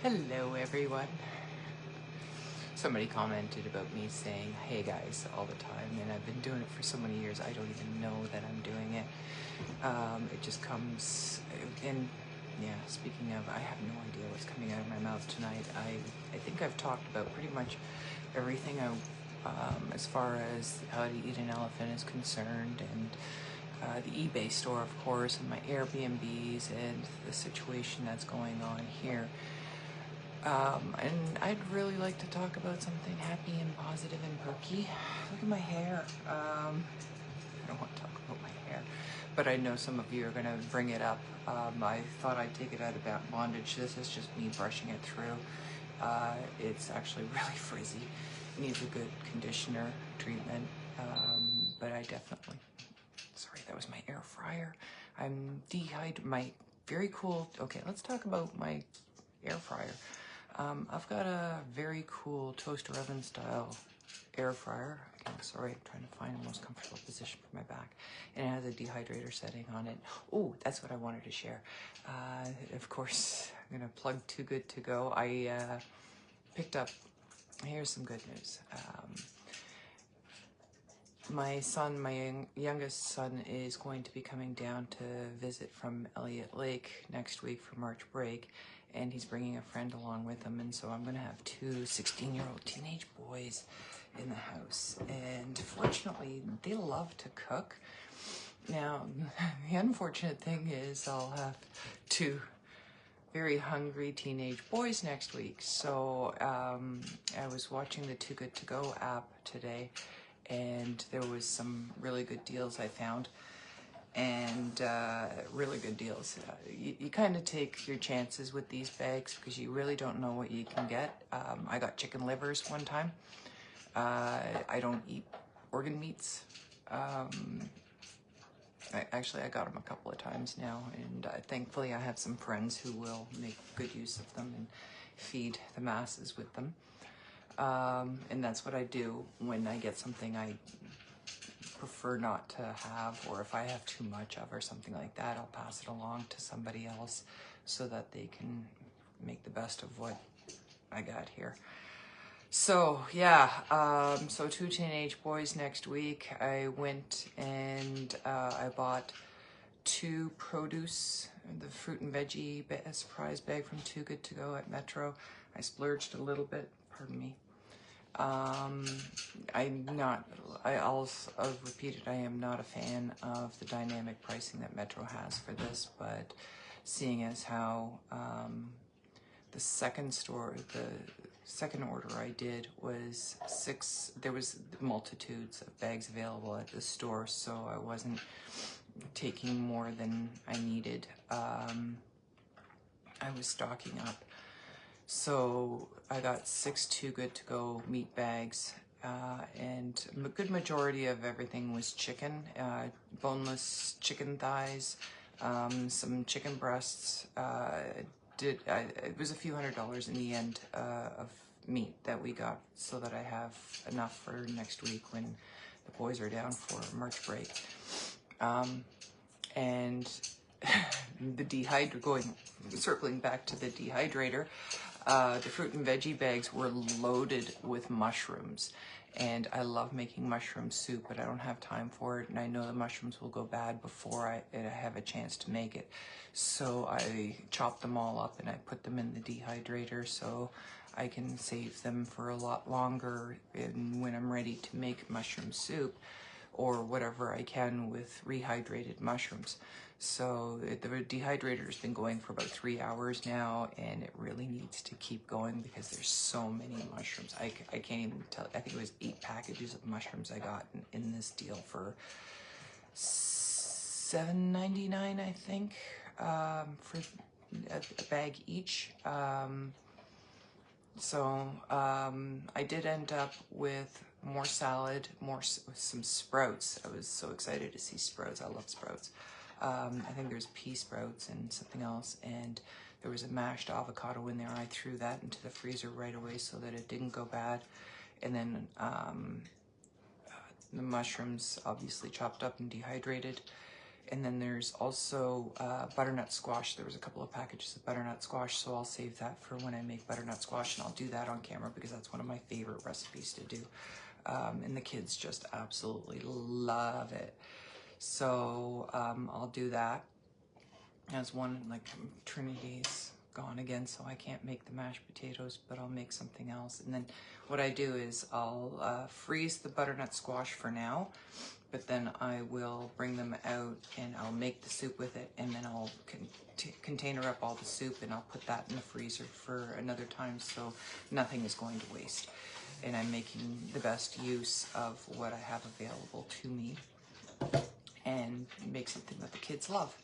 Hello everyone. Somebody commented about me saying, hey guys, all the time, and I've been doing it for so many years, I don't even know that I'm doing it. It just comes, and yeah, speaking of, I have no idea what's coming out of my mouth tonight. I think I've talked about pretty much everything as far as how to eat an elephant is concerned, and the eBay store, of course, and my Airbnbs, and the situation that's going on here. And I'd really like to talk about something happy and positive and perky. Look at my hair. I don't want to talk about my hair, but I know some of you are going to bring it up. I thought I'd take it out about Bondage. This is just me brushing it through. It's actually really frizzy. It needs a good conditioner treatment, but I definitely... Sorry, that was my air fryer. I'm dehydrated. My very cool... Okay, let's talk about my air fryer. I've got a very cool toaster oven style air fryer. Okay, sorry, I'm trying to find the most comfortable position for my back. And it has a dehydrator setting on it. Oh, that's what I wanted to share. Of course, I'm gonna plug Too Good To Go. I picked up, here's some good news. My son, my youngest son, is going to be coming down to visit from Elliott Lake next week for March break, and he's bringing a friend along with him, and so I'm going to have two 16-year-old teenage boys in the house, and fortunately, they love to cook. Now, the unfortunate thing is I'll have two very hungry teenage boys next week, so I was watching the Too Good To Go app today, and there was some really good deals I found, and really good deals. You kind of take your chances with these bags because you really don't know what you can get. I got chicken livers one time. I don't eat organ meats. I got them a couple of times now, and thankfully I have some friends who will make good use of them and feed the masses with them. And that's what I do when I get something I prefer not to have, or if I have too much of or something like that, I'll pass it along to somebody else so that they can make the best of what I got here. So yeah, so two teenage boys next week. I went and I bought two produce, the fruit and veggie surprise bag from Too Good To Go at Metro. I splurged a little bit, pardon me. I'll repeat it, I am not a fan of the dynamic pricing that Metro has for this, but seeing as how the second order I did was there was multitudes of bags available at the store, so I wasn't taking more than I needed. I was stocking up. So I got 6 Too Good To Go meat bags, and a good majority of everything was chicken, boneless chicken thighs, some chicken breasts. It was a few $100s in the end of meat that we got, so that I have enough for next week when the boys are down for March break. And circling back to the dehydrator, the fruit and veggie bags were loaded with mushrooms, and I love making mushroom soup, but I don't have time for it, and I know the mushrooms will go bad before I have a chance to make it. So I chopped them all up and I put them in the dehydrator so I can save them for a lot longer, and when I'm ready to make mushroom soup or whatever I can with rehydrated mushrooms. So the dehydrator has been going for about 3 hours now, and it really needs to keep going because there's so many mushrooms. I can't even tell. I think it was 8 packages of mushrooms I got in this deal for $7.99, I think, for a bag each. I did end up with more salad, some sprouts. I was so excited to see sprouts. I love sprouts. I think there's pea sprouts and something else, and there was a mashed avocado in there. I threw that into the freezer right away so that it didn't go bad. And then the mushrooms, obviously chopped up and dehydrated. And then there's also butternut squash. There was a couple of packages of butternut squash, so I'll save that for when I make butternut squash, and I'll do that on camera because that's one of my favorite recipes to do. And the kids just absolutely love it. So I'll do that as one. Like Trinity's gone again, so I can't make the mashed potatoes, but I'll make something else. And then what I do is I'll freeze the butternut squash for now, but then I will bring them out and I'll make the soup with it, and then I'll container up all the soup and I'll put that in the freezer for another time, so nothing is going to waste. And I'm making the best use of what I have available to me and make something that the kids love.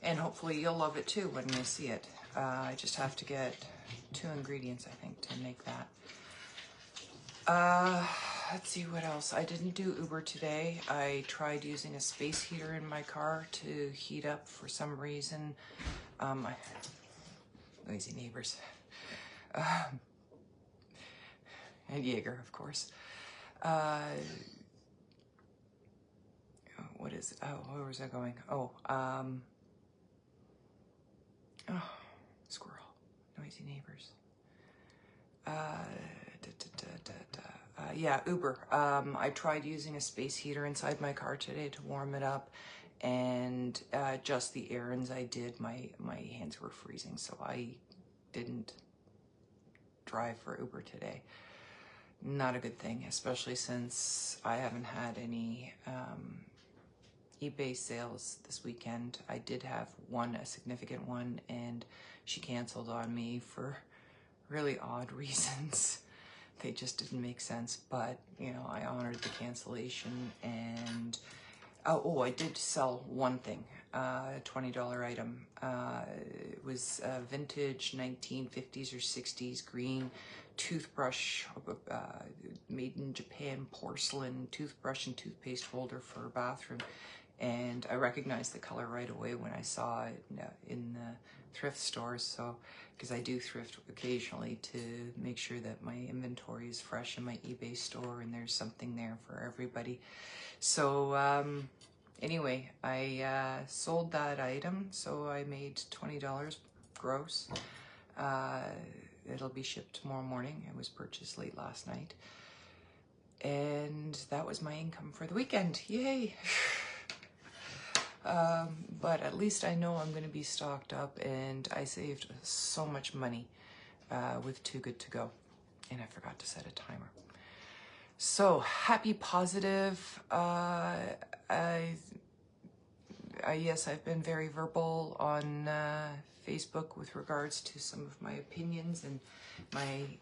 And hopefully you'll love it too when you see it. I just have to get 2 ingredients, I think, to make that. Let's see what else. I didn't do Uber today. I tried using a space heater in my car to heat up for some reason. Noisy neighbors. And Jaeger, of course. What is it? Oh, where was I going? Oh, squirrel. Noisy neighbors. Yeah, Uber. I tried using a space heater inside my car today to warm it up, and just the errands I did, my hands were freezing, so I didn't drive for Uber today. Not a good thing, especially since I haven't had any eBay sales this weekend. I did have one, a significant one, and she canceled on me for really odd reasons. They just didn't make sense, but you know, I honored the cancellation. And oh, I did sell one thing, a $20 item. It was a vintage 1950s or 60s green toothbrush, made in Japan porcelain toothbrush and toothpaste holder for a bathroom. And I recognized the color right away when I saw it in the thrift stores. So, because I do thrift occasionally to make sure that my inventory is fresh in my eBay store and there's something there for everybody. So anyway, I sold that item, so I made $20 gross. It'll be shipped tomorrow morning. It was purchased late last night. And that was my income for the weekend. Yay! But at least I know I'm going to be stocked up, and I saved so much money with Too Good To Go. And I forgot to set a timer. So, happy positive. Yes, I've been very verbal on Facebook with regards to some of my opinions and my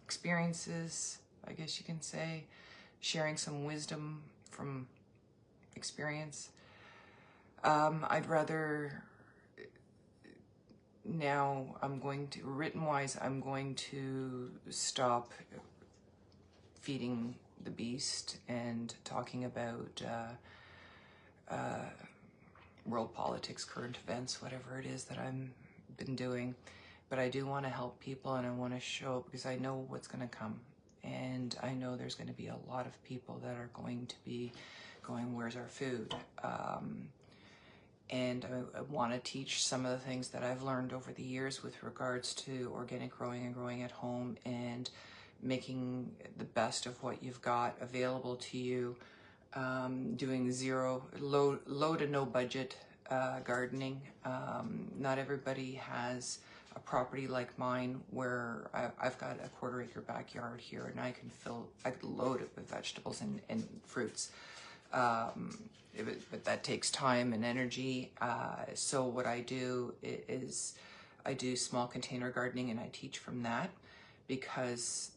experiences, I guess you can say, sharing some wisdom from experience. I'd rather now, I'm going to, written wise, I'm going to stop feeding the beast and talking about world politics, current events, whatever it is that I've been doing. But I do want to help people, and I want to show, because I know what's going to come. And I know there's going to be a lot of people that are going to be going, where's our food? And I want to teach some of the things that I've learned over the years with regards to organic growing and growing at home, and making the best of what you've got available to you, doing low to no budget gardening. Not everybody has a property like mine where I've got a 1/4 acre backyard here, and I could load it with vegetables and fruits. But that takes time and energy. So what I do is I do small container gardening, and I teach from that, because,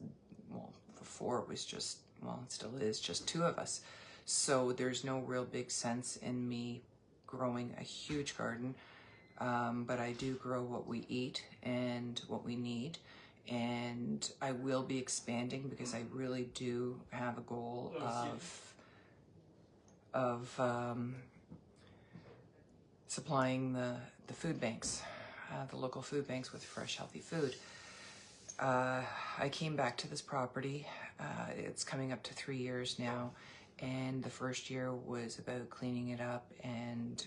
well, before it was just, well, it still is just 2 of us. So there's no real big sense in me growing a huge garden. But I do grow what we eat and what we need. And I will be expanding, because I really do have a goal of supplying the food banks, the local food banks, with fresh, healthy food. I came back to this property. It's coming up to 3 years now, And the first year was about cleaning it up and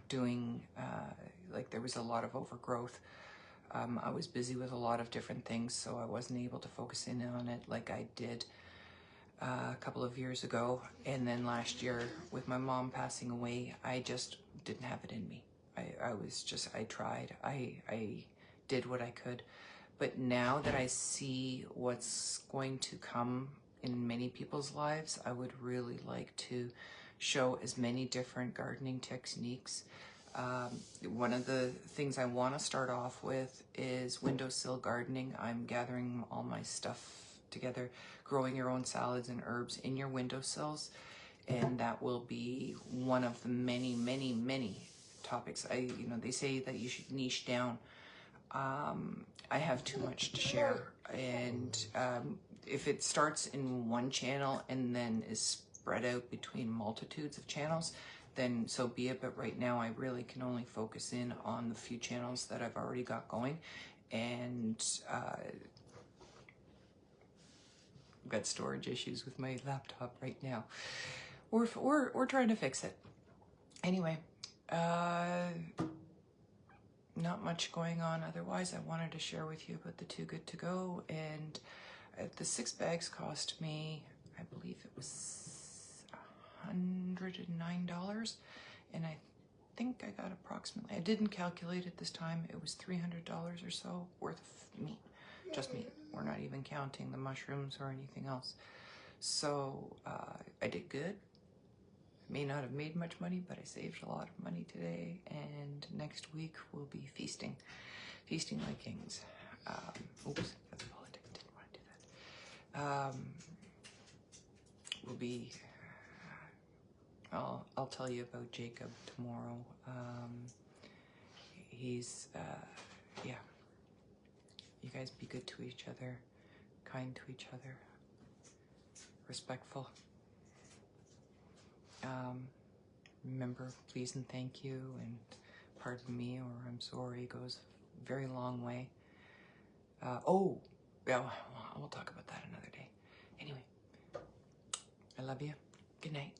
doing, like there was a lot of overgrowth. I was busy with a lot of different things, so I wasn't able to focus in on it like I did a couple of years ago. And then last year with my mom passing away, I just didn't have it in me. I tried, I did what I could. But now that I see what's going to come in many people's lives, I would really like to show as many different gardening techniques. One of the things I want to start off with is windowsill gardening. I'm gathering all my stuff together, growing your own salads and herbs in your windowsills, and that will be one of the many, many, many topics. They say that you should niche down. I have too much to share, and if it starts in one channel and then is spread out between multitudes of channels, then so be it. But right now I really can only focus in on the few channels that I've already got going, and I've got storage issues with my laptop right now. We're trying to fix it. Anyway, not much going on otherwise. I wanted to share with you about the Too Good To Go, and the 6 bags cost me, I believe it was $109, and I think I got approximately, I didn't calculate it this time, it was $300 or so worth of meat, just meat. We're not even counting the mushrooms or anything else. So I did good. May not have made much money, but I saved a lot of money today, and next week we'll be feasting like kings. Oops, that's politics, didn't want to do that. We'll be, I'll tell you about Jacob tomorrow. He's, yeah, you guys be good to each other, kind to each other, respectful. Remember, please and thank you, and pardon me or I'm sorry goes a very long way. Oh, yeah, we'll talk about that another day. Anyway, I love you. Good night.